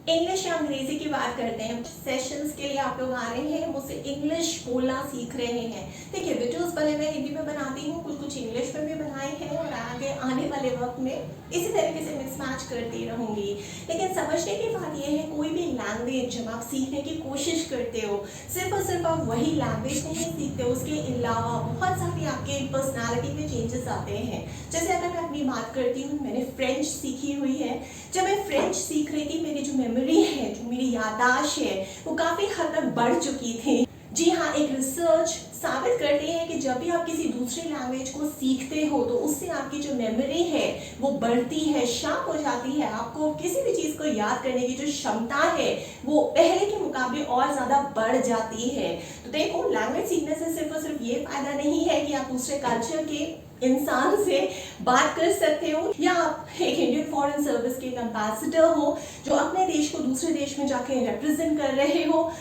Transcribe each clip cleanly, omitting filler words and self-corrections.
English या अंग्रेजी की बात करते हैं। सेशंस के लिए आप लोग आ रहे हैं, मुझसे इंग्लिश बोलना सीख रहे हैं। देखिए, वीडियोस पहले मैं हिंदी में बनाती हूँ, कुछ इंग्लिश में भी बनाए हैं और आगे आने वाले वक्त में इसी तरीके से मिक्स मैच करती रहूंगी। लेकिन समझने की बात यह है, कोई भी लैंग्वेज जब आप सीखने की कोशिश करते हो, सिर्फ और सिर्फ आप वही लैंग्वेज नहीं सीखते हो, उसके अलावा बहुत सारी आपके पर्सनालिटी में चेंजेस आते हैं। जैसे अगर मैं अपनी बात करती हूँ, मैंने फ्रेंच सीखी हुई है। जब मैं फ्रेंच सीख रही थी, मेरी जो मेमोरी है, जो मेरी याददाश्त है, वो काफ़ी हद तक बढ़ चुकी थी। जी हाँ, एक रिसर्च साबित करती है कि जब भी आप किसी दूसरी लैंग्वेज को सीखते हो तो उससे आपकी जो मेमोरी है वो बढ़ती है, शार्प हो जाती है। आपको किसी भी चीज़ को याद करने की जो क्षमता है वो पहले के मुकाबले और ज़्यादा बढ़ जाती है। तो देखो, लैंग्वेज सीखने से सिर्फ और सिर्फ ये फायदा नहीं है कि आप दूसरे कल्चर के इंसान से बात कर सकते हो, या आप एक इंडियन फॉरेन सर्विस के एम्बेसडर हो जो अपने देश को दूसरे देश में जाके रिप्रेजेंट कर रहे हो,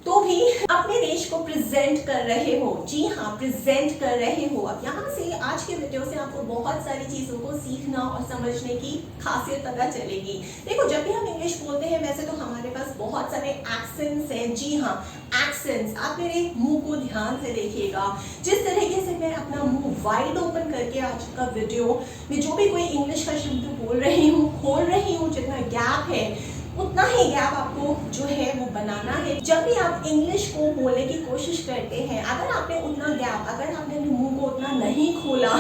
तो भी अपने देश को प्रेजेंट कर रहे हो। जी हाँ, प्रेजेंट कर रहे हो। अब यहाँ से आज के वीडियो से आपको बहुत सारी चीज़ों को सीखना और समझने की खासियत पता चलेगी। देखो, जब भी हम इंग्लिश बोलते हैं, वैसे तो हमारे पास बहुत सारे एक्सेंट्स हैं। जी हाँ, एक्सेंट्स। आप मेरे मुंह को ध्यान से देखिएगा। जिस तरीके से मैं अपना मुंह वाइड ओपन करके आज का वीडियो में जो भी कोई इंग्लिश का शब्द बोल रही हूँ, खोल रही हूँ, जितना गैप है उतना ही गैप आपको जो है वो बनाना है। जब भी आप इंग्लिश को बोलने की कोशिश करते हैं, अगर आपने उतना गैप, अगर आपने मुंह को उतना नहीं खोला,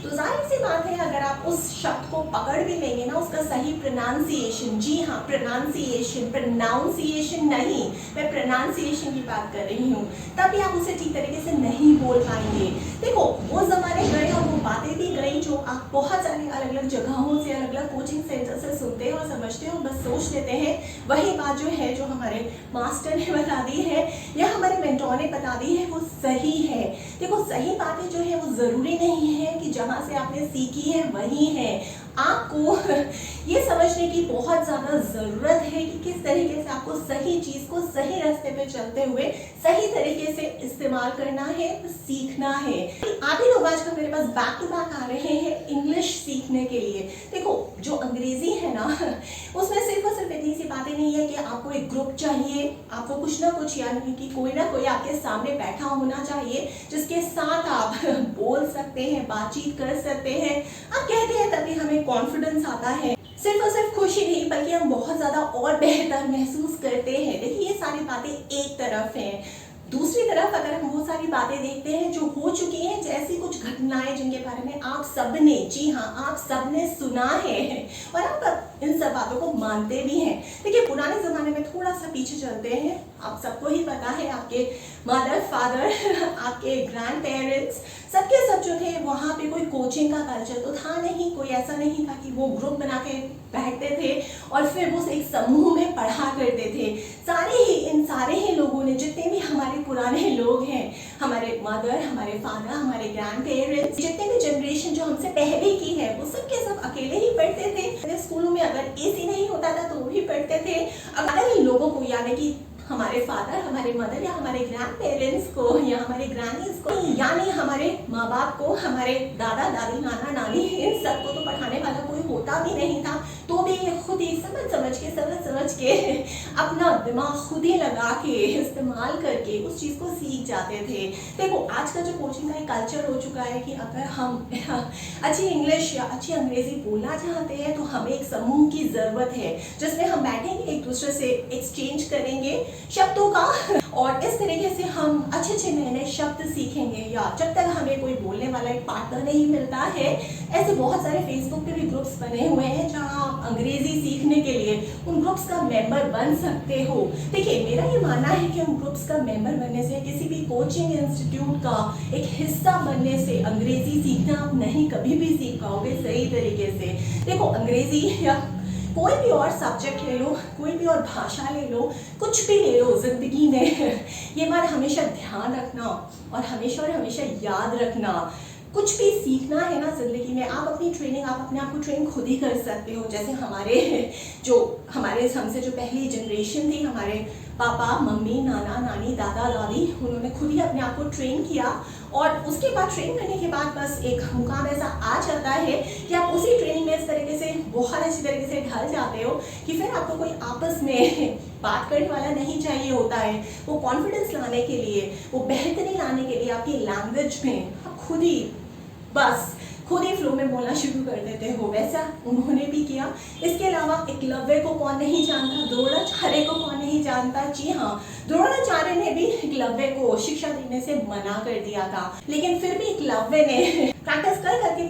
तो जाहिर सी बात है, अगर आप उस शब्द को पकड़ भी लेंगे ना, उसका सही प्रोनाउंसिएशन, जी हाँ, प्रोनाउंसिएशन, प्रोनाउंसिएशन नहीं, मैं प्रोनाउंसिएशन की बात कर रही हूँ, तभी आप उसे ठीक तरीके से नहीं बोल पाएंगे। देखो, वो ज़माने गए और वो बातें भी गई जो आप बहुत सारे अलग अलग जगहों से, अलग अलग कोचिंग सेंटर से सुनते हो और समझते हो, बस सोच लेते हैं वही बात जो है, जो हमारे मास्टर ने बता दी है या हमारे मेंटोर ने बता दी है, वो सही है। देखो, सही बातें जो है वो ज़रूरी नहीं है कि जहाँ से आपने सीखी है वही है। आपको ये समझने की बहुत ज़्यादा ज़रूरत है कि किस तरीके से आपको सही चीज़ को सही रास्ते पे चलते हुए सही तरीके से इस्तेमाल करना है, सीखना है। आप ही लोग आजकल मेरे पास बैक टू बैक आ रहे हैं इंग्लिश सीखने के लिए। देखो, जो अंग्रेजी है ना, उसमें सिर्फ और सिर्फ इतनी सी बातें नहीं है कि आपको एक ग्रुप चाहिए, आपको कुछ ना कुछ, यानी कि कोई ना कोई आपके सामने बैठा होना चाहिए जिसके साथ आप बोल सकते हैं, बातचीत कर सकते हैं। आप कहते हैं तभी हमें कॉन्फिडेंस आता है। सिर्फ और सिर्फ खुशी नहीं, बल्कि हम बहुत ज़्यादा और बेहतर महसूस करते हैं। देखिए, ये सारी बातें एक तरफ हैं। दूसरी तरफ अगर हम वो सारी बातें देखते हैं जो हो चुकी हैं, जैसी कुछ घटनाएं जिनके बारे में आप सबने, जी हाँ, आप सबने सुना है और आप इन सब बातों को मानते भी हैं। देखिए, पुराने ज़माने में थोड़ा सा पीछे चलते हैं, आप सबको ही पता है, आपके मदर फादर, आपके ग्रैंड पेरेंट्स, सबके सब जो थे, वहाँ पे कोई कोचिंग का कल्चर तो था नहीं। कोई ऐसा नहीं था कि वो ग्रुप बना के बैठते थे और फिर वो एक समूह में पढ़ा करते थे। इन सारे ही लोगों ने, जितने भी हमारे पुराने लोग हैं, हमारे मदर, हमारे फादर, हमारे ग्रैंड पेरेंट्स, जितने भी जनरेशन जो हमसे पहले की है, वो सब के सब अकेले ही पढ़ते थे। स्कूलों में अगर एसी नहीं होता था तो वो भी पढ़ते थे। अगर इन लोगों को, यानी कि हमारे फादर, हमारे मदर या हमारे ग्रैंड पेरेंट्स को या हमारे ग्रैनीज को, यानी हमारे माँ बाप को, हमारे दादा दादी, नाना नानी, इन सबको तो पढ़ाने वाला कोई होता भी नहीं था, तो भी ये खुद ही समझ के अपना दिमाग खुद ही लगा के, इस्तेमाल करके उस चीज़ को सीख जाते थे। देखो, आज का जो कोचिंग का एक कल्चर हो चुका है कि अगर हम अच्छी इंग्लिश या अच्छी अंग्रेजी बोलना चाहते हैं तो हमें एक समूह की ज़रूरत है, जिसमें हम बैठेंगे, एक दूसरे से एक्सचेंज करेंगे शब्दों का, और इस तरीके से हम अच्छे नए नए शब्द सीखेंगे। या जब तक हमें कोई बोलने वाला एक पार्टनर नहीं मिलता है, ऐसे बहुत सारे फेसबुक पे भी ग्रुप्स बने हुए हैं जहां आप अंग्रेजी सीखने के लिए उन ग्रुप्स का मेंबर बन सकते हो। देखिए, मेरा ये मानना है कि उन ग्रुप्स का मेंबर बनने से, किसी भी कोचिंग इंस्टीट्यूट का एक हिस्सा बनने से अंग्रेजी सीखना आप नहीं कभी भी सीख पाओगे सही तरीके से। देखो, अंग्रेजी या कोई भी और सब्जेक्ट ले लो, कोई भी और भाषा ले लो, कुछ भी ले लो ज़िंदगी में, ये बात हमेशा ध्यान रखना और हमेशा याद रखना, कुछ भी सीखना है ना ज़िंदगी में, आप अपनी ट्रेनिंग, आप अपने आप को ट्रेन खुद ही कर सकते हो। जैसे हमसे जो पहली जनरेशन थी, हमारे पापा मम्मी नाना नानी दादा दादी उन्होंने खुद ही अपने आप को ट्रेन किया और उसके बाद ट्रेन करने के बाद बस एक मुकाम ऐसा आ जाता है कि आप उसी ट्रेनिंग में इस तरीके से बहुत अच्छी तरीके से ढल जाते हो कि फिर आपको कोई आपस में बात करने वाला नहीं चाहिए होता है। वो कॉन्फिडेंस लाने के लिए, वो बेहतरी लाने के लिए आपकी लैंग्वेज में आप खुद ही फ्लो में बोलना शुरू कर देते हो। वैसा उन्होंने भी किया। इसके अलावा एकलव्य को कौन नहीं जानता, द्रोणाचार्य को कौन नहीं जानता। जी हाँ, द्रोणाचार्य ने भी एकलव्य को शिक्षा देने से मना कर दिया था, लेकिन फिर भी एकलव्य ने प्रैक्टिस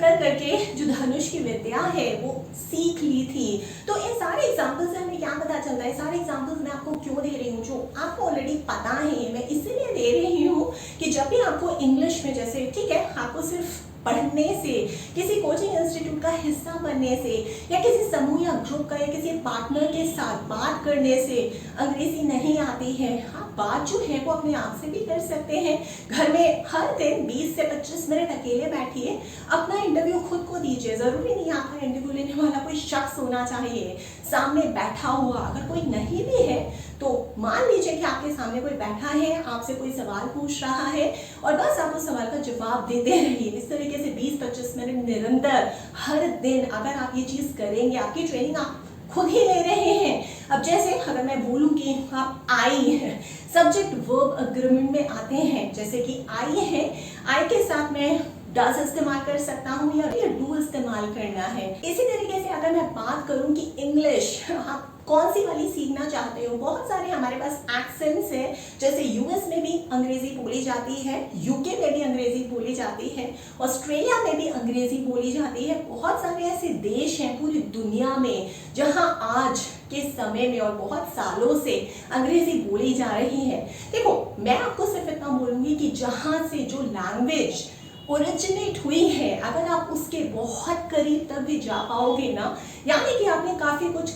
कर करके जो धनुष की विद्या है वो सीख ली थी। तो इन सारे एग्जाम्पल्स से हमें क्या पता चलता है, सारे एग्जाम्पल्स मैं आपको क्यों दे रही हूँ, जो आपको ऑलरेडी पता है। मैं इसलिए दे रही हूँ कि जब भी आपको इंग्लिश में, जैसे ठीक है आपको सिर्फ पढ़ने से, किसी कोचिंग इंस्टीट्यूट का हिस्सा बनने से, या किसी समूह या ग्रुप का या किसी पार्टनर के साथ बात करने से अंग्रेजी नहीं आती है। आप बात जो है वो अपने आप से भी कर सकते हैं। घर में हर दिन 20 से 25 मिनट अकेले बैठिए, अपना इंटरव्यू खुद को दीजिए। जरूरी नहीं आपका इंटरव्यू लेने वाला कोई शख्स होना चाहिए सामने बैठा हुआ। अगर कोई नहीं भी है तो मान लीजिए कि आपके सामने कोई बैठा है, आपसे कोई सवाल पूछ रहा है और बस आप उस सवाल का जवाब देते रहिए। इस तरीके से 20-25 मिनट निरंतर हर दिन अगर आप ये चीज़ करेंगे, आपकी ट्रेनिंग आप खुद ही ले रहे हैं। अब जैसे अगर मैं बोलूं कि आप आई है, सब्जेक्ट वर्ब अग्रीमेंट में आते हैं, जैसे कि आई है, आई के साथ मैं डज इस्तेमाल कर सकता हूँ या डू इस्तेमाल करना है। इसी तरीके से अगर मैं बात करूँ कि इंग्लिश आप कौन सी वाली सीखना चाहते हो, बहुत सारे हमारे पास एक्सेंट्स हैं। जैसे यूएस में भी अंग्रेजी बोली जाती है, यूके में भी अंग्रेजी बोली जाती है, ऑस्ट्रेलिया में भी अंग्रेजी बोली जाती है। बहुत सारे ऐसे देश हैं पूरी दुनिया में जहां आज के समय में और बहुत सालों से अंग्रेजी बोली जा रही है। देखो, मैं आपको सिर्फ इतना बोलूंगी कि जहां से जो लैंग्वेज ओरिजिनेट हुई है, अगर आप उसके बहुत करीब तक भी जा पाओगे ना, यानी कि आपने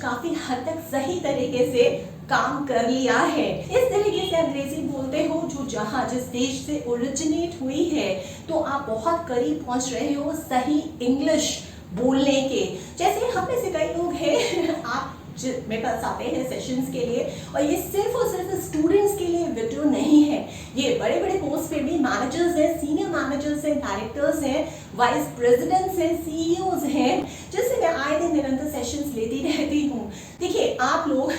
काफी हद तक सही तरीके से काम कर लिया है। इस तरीके से अंग्रेजी बोलते हो जो जिस देश से ओरिजिनेट हुई है, तो आप बहुत करीब पहुंच रहे हो सही इंग्लिश बोलने के। जैसे हम में से कई लोग हैं, आप मेरे पास आते हैं सेशंस के लिए, और ये सिर्फ और सिर्फ स्टूडेंट्स के लिए वीडियो नहीं है। ये बड़े बड़े पोस्ट पे भी मैनेजर्स हैं, सीनियर मैनेजर्स हैं, डायरेक्टर्स हैं, वाइस प्रेसिडेंट्स हैं, सीईओज हैं, जिससे मैं आए दिन निरंतर सेशंस लेती रहती हूँ। देखिए, आप लोग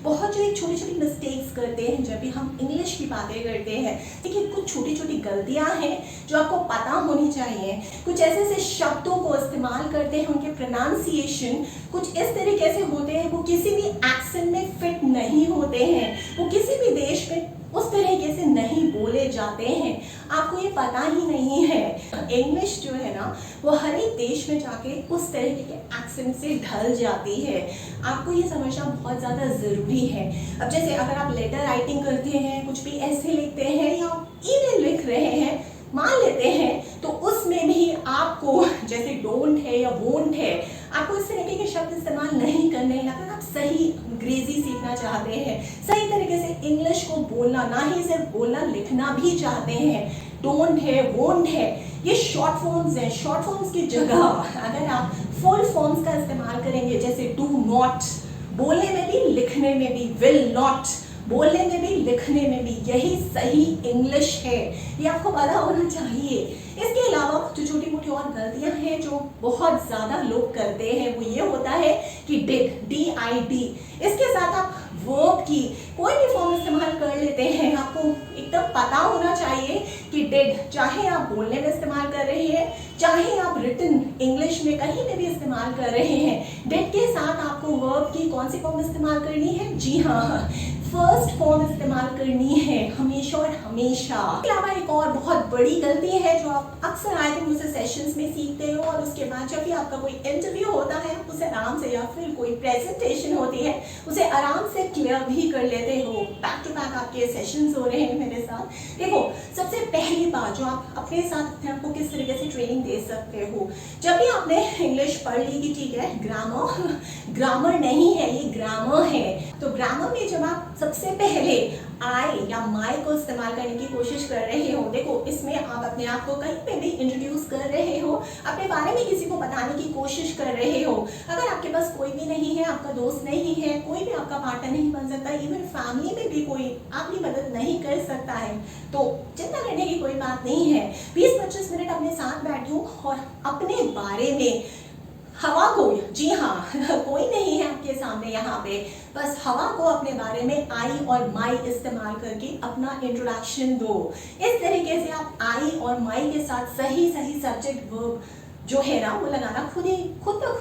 बहुत जो एक छोटी छोटी मिस्टेक्स करते हैं जब भी हम इंग्लिश की बातें करते हैं। देखिए, कुछ छोटी छोटी गलतियाँ हैं जो आपको पता होनी चाहिए। कुछ ऐसे ऐसे शब्दों को इस्तेमाल करते हैं, उनके प्रोनाउंसिएशन कुछ इस तरीके से होते हैं, वो किसी भी एक्सेंट में फिट नहीं होते हैं, वो किसी भी देश में उस तरीके से नहीं बोले जाते हैं। आपको ये पता ही नहीं है। इंग्लिश जो है ना, वो हर एक देश में जाके उस तरीके के एक्सेंट से ढल जाती है। आपको ये समझना बहुत ज़्यादा ज़रूरी है। अब जैसे अगर आप लेटर राइटिंग करते हैं, कुछ भी ऐसे लिखते हैं या ईमेल लिख रहे हैं, मान लेते हैं, तो उसमें भी आपको जैसे डोंट है या वोंट है, आपको इस तरीके के शब्द इस्तेमाल नहीं करने हैं। अगर आप सही अंग्रेजी सीखना चाहते हैं, सही तरीके से इंग्लिश को बोलना, ना ही सिर्फ बोलना, लिखना भी चाहते हैं, डोंट है, वोंट है, ये शॉर्ट फॉर्म्स हैं। शॉर्ट फॉर्म्स की जगह अगर आप फुल फॉर्म्स का इस्तेमाल करेंगे, जैसे डू नॉट, बोलने में भी लिखने में भी, विल नॉट, बोलने में भी लिखने में भी, यही सही इंग्लिश है। ये आपको पता होना चाहिए। इसके अलावा जो छोटी मोटी और गलतियां हैं जो बहुत ज़्यादा लोग करते हैं, वो ये होता है कि डिड, DID, इसके साथ आप वर्ब की कोई भी फॉर्म इस्तेमाल कर लेते हैं। आपको एकदम पता होना चाहिए कि डिड, चाहे आप बोलने में इस्तेमाल कर रहे हैं, चाहे आप रिटन इंग्लिश में कहीं पे भी इस्तेमाल कर रहे हैं, डिड के साथ आपको वर्ब की कौन सी फॉर्म इस्तेमाल करनी है? जी हाँ, फर्स्ट फॉर्म इस्तेमाल करनी है, हमेशा और हमेशा। इसके अलावा एक और बहुत बड़ी गलती है जो आप अक्सर आए दिन मुझसे सेशंस में सीखते हो, और उसके बाद जब भी आपका कोई इंटरव्यू होता है, आप उसे आराम से, या फिर कोई प्रेजेंटेशन होती है, उसे आराम से क्लियर भी कर लेते हो। बैक टू बैक आपके सेशंस हो रहे हैं मेरे साथ। देखो, सबसे पहली बात जो आप अपने साथ अपने आपको किस तरीके से ट्रेनिंग दे सकते हो, जब भी आपने इंग्लिश पढ़ ली कि ठीक है, ग्रामर नहीं है, ये ग्रामर है, तो ग्रामर में जब आप सबसे पहले आई या माई को इस्तेमाल करने की कोशिश कर रहे हो, देखो इसमें आप अपने आप को कहीं पे भी इंट्रोड्यूस कर रहे हो, अपने बारे में किसी को बताने की कोशिश कर रहे हो। अगर आपके पास कोई भी नहीं है, आपका दोस्त नहीं है, कोई भी आपका पार्टनर नहीं बन सकता, इवन फैमिली में भी कोई आपकी मदद नहीं कर सकता है, तो चिंता करने की कोई बात नहीं है। 20-25 मिनट अपने साथ बैठो और अपने बारे में हवा को, जी हाँ कोई नहीं है आपके सामने यहाँ पे, बस हवा को अपने बारे में आई और माई इस्तेमाल करके अपना इंट्रोडक्शन दो। इस तरीके से आप आई और माई के साथ सही सब्जेक्ट वर्ब जो है ना वो लगाना खुद ब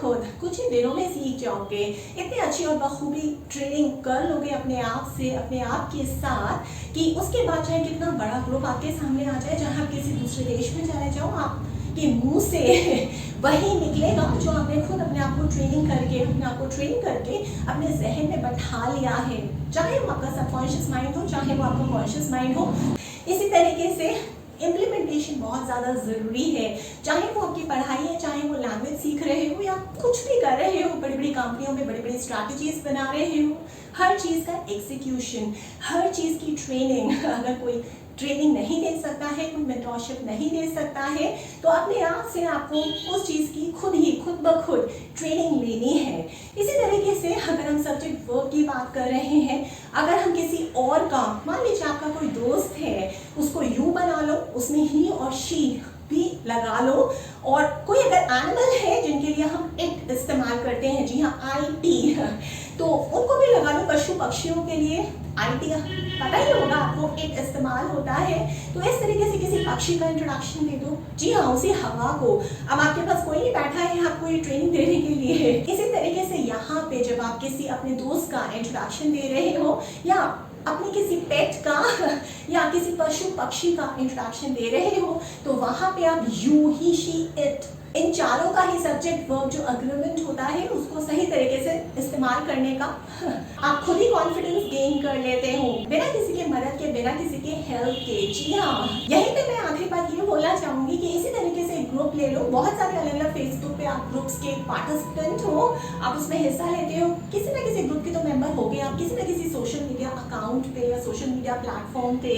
खुद कुछ ही दिनों में सीख जाओगे। इतनी अच्छी और बखूबी ट्रेनिंग कर लोगे अपने आप से, अपने आप के साथ, कि उसके बाद चाहे कितना बड़ा ग्रुप आपके सामने आ जाए, जहाँ आप किसी दूसरे देश में चले जाओ, आपके मुंह से वही निकलेगा जो आपने खुद अपने आप को ट्रेन करके अपने जहन में बैठा लिया है, चाहे वो आपका सबकॉन्शियस माइंड हो, चाहे वो आपका कॉन्शियस माइंड हो। इसी तरीके से इम्प्लीमेंटेशन बहुत ज़्यादा ज़रूरी है, चाहे वो आपकी पढ़ाई है, चाहे वो लैंग्वेज सीख रहे हो या कुछ भी कर रहे हो, बड़ी बड़ी कंपनियों में बड़ी बड़ी स्ट्रैटेजीज बना रहे हो, हर चीज़ का एग्जीक्यूशन, हर चीज़ की ट्रेनिंग। अगर कोई ट्रेनिंग नहीं दे सकता है, कोई मेंटरशिप नहीं दे सकता है, तो अपने आप से आपको उस चीज़ की खुद ब खुद ट्रेनिंग लेनी है। इसी तरीके से अगर हम सब्जेक्ट वर्ब की बात कर रहे हैं, अगर हम किसी और का, मान लीजिए आपका कोई दोस्त है, उसको यू बना लो, उसमें ही और शी भी लगा लो, और कोई अगर एनिमल है जिनके लिए हम इट इस्तेमाल करते हैं, जी हाँ IT, तो उनको भी लगा लो। पशु पक्षियों के लिए IT पता ही होगा आपको, इट इस्तेमाल होता है। तो इस तरीके से किसी पक्षी का इंट्रोडक्शन दे दो, जी हाँ उसी हवा को। अब आपके पास कोई नहीं बैठा है आपको ये ट्रेनिंग देने के लिए। इसी तरीके से यहाँ पे जब आप किसी अपने दोस्त का इंट्रोडक्शन दे रहे हो, या अपने किसी पेट का या किसी पशु पक्षी का इंट्रोडक्शन दे रहे हो, तो वहां पे आप यू, ही, शी, इट, इन चारों का ही सब्जेक्ट वर्ब जो अग्रीमेंट होता है उसको सही तरीके से इस्तेमाल करने का आप खुद ही कॉन्फिडेंस गेन कर लेते हो, बिना किसी के मदद के, बिना किसी के हेल्प के। जी हाँ, यहीं पे मैं आखिरी बात ये बोलना चाहूंगी कि इसी तरीके से ग्रुप ले लो। बहुत सारे अलग अलग फेसबुक पे आप ग्रुप्स के पार्टिसिपेंट हो, आप उसमें हिस्सा लेते हो, किसी ना किसी ग्रुप के तो मेंबर हो गए आप, किसी ना किसी सोशल मीडिया अकाउंट पे या सोशल मीडिया प्लेटफॉर्म पे।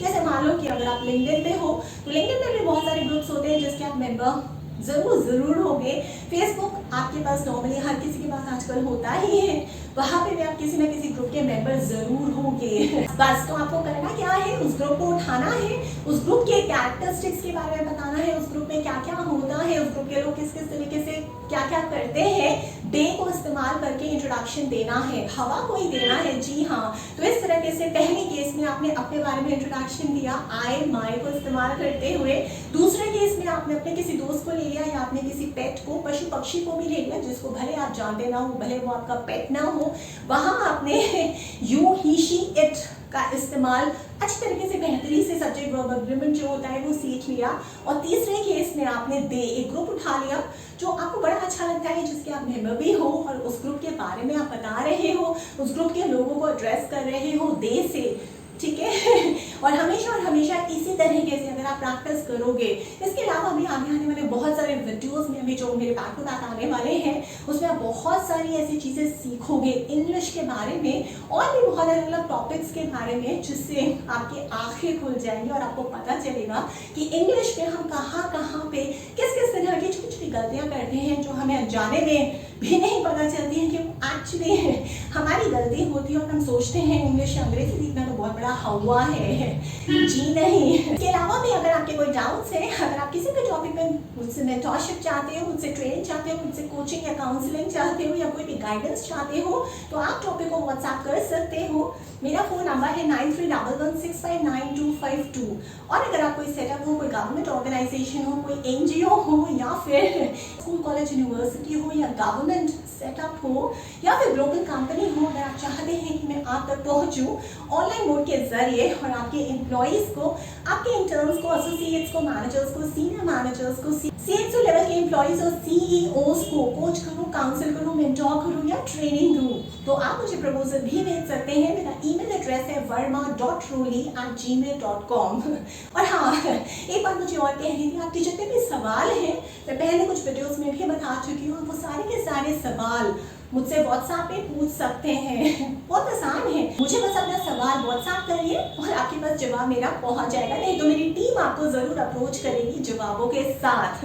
जैसे मान लो कि अगर आप लिंक्डइन पे हो, तो लिंक्डइन में भी बहुत सारे ग्रुप्स होते हैं जिसके आप मेंबर जरूर होंगे। फेसबुक आपके पास नॉर्मली हर किसी के पास आजकल होता ही है, वहाँ पे भी आप किसी ना किसी ग्रुप के मेंबर जरूर होंगे। बस तो आपको करना क्या है, उस ग्रुप को उठाना है, उस ग्रुप के कैरेक्टरिस्टिक्स के बारे में बताना है, उस ग्रुप में क्या क्या होता है, उस ग्रुप के लोग किस किस तरीके से क्या क्या करते हैं, दे को इस्तेमाल करके इंट्रोडक्शन देना है, हवा को ही देना है। जी हाँ, तो इस तरीके से पहले केस में आपने अपने बारे में इंट्रोडक्शन दिया आई माई को इस्तेमाल करते हुए, दूसरे केस में आपने अपने किसी दोस्त को ले लिया या आपने किसी पेट को, पशु पक्षी को भी ले लिया जिसको भले आप जानते ना हो, भले वो आपका पेट ना हो, वहां आपने यू, ही, शी, इट का इस्तेमाल अच्छी तरीके से बेहतरी से सब्जेक्ट वर्ब अग्रीमेंट जो होता है वो सीख लिया। और तीसरे केस में आपने दे, एक ग्रुप उठा लिया जो आपको बड़ा अच्छा लगता है, जिसके आप मेंबर भी हो और उस ग्रुप के बारे में आप बता रहे हो, उस ग्रुप के लोगों को एड्रेस कर रहे हो दे से, ठीक है। और हमेशा इसी तरीके से अगर आप प्रैक्टिस करोगे, इसके अलावा भी आगे आने वाले बहुत सारे वीडियोस में भी जो मेरे बैक टू बैक आने वाले हैं, उसमें आप बहुत सारी ऐसी चीज़ें सीखोगे इंग्लिश के बारे में और भी बहुत अलग अलग टॉपिक्स के बारे में, जिससे आपकी आंखें खुल जाएंगी और आपको पता चलेगा कि इंग्लिश में हम कहाँ पे किस किस तरह की छोटी छोटी गलतियाँ करते हैं जो हमें अनजाने में भी नहीं पता चलती है कि एक्चुअली हमारी गलती होती है, और हम सोचते हैं इंग्लिश अंग्रेजी सीखना तो बहुत बड़ा हवा है। जी नहीं। इसके अलावा भी अगर आपके कोई डाउट्स हैं, अगर आप किसी भी टॉपिक में मुझसे मेंटरशिप चाहते हो, मुझसे ट्रेनिंग चाहते हो, मुझसे कोचिंग या काउंसलिंग चाहते हो, या कोई भी गाइडेंस चाहते हो, तो आप टॉपिक को व्हाट्सएप कर सकते हो। मेरा फोन नंबर है 9311659252। और अगर आप कोई सेटअप हो, कोई गवर्नमेंट ऑर्गेनाइजेशन हो, कोई NGO हो, या फिर स्कूल कॉलेज यूनिवर्सिटी हो, या गवर्नमेंट सेटअप हो, या फिर ग्लोबल कंपनी हो, अगर आप चाहते हैं कि मैं आप तक पहुंचूं ऑनलाइन मोड के जरिए और आपके एम्प्लॉइज को, आपके इंटर्न्स को, एसोसिएट्स को, मैनेजर्स को, सीनियर मैनेजर्स को, CXO लेवल के एम्प्लॉइज और CEOs को कोच करूं, काउंसिल करूं, मेंटोर करूं या ट्रेनिंग दूं, तो आप मुझे प्रपोजल भी भेज सकते हैं। मेरा ईमेल एड्रेस है verma.roli@gmail.com। और हाँ, एक बात मुझे और कहनी थी, आपके जितने भी सवाल हैं मैं पहले कुछ वीडियोस में भी बता चुकी हूँ, वो सारे के सारे सवाल मुझसे व्हाट्सएप पे पूछ सकते हैं। बहुत आसान है, मुझे बस अपना सवाल व्हाट्सएप करिए और आपके पास जवाब मेरा पहुंच जाएगा। नहीं तो मेरी टीम आपको जरूर अप्रोच करेगी जवाबों के साथ।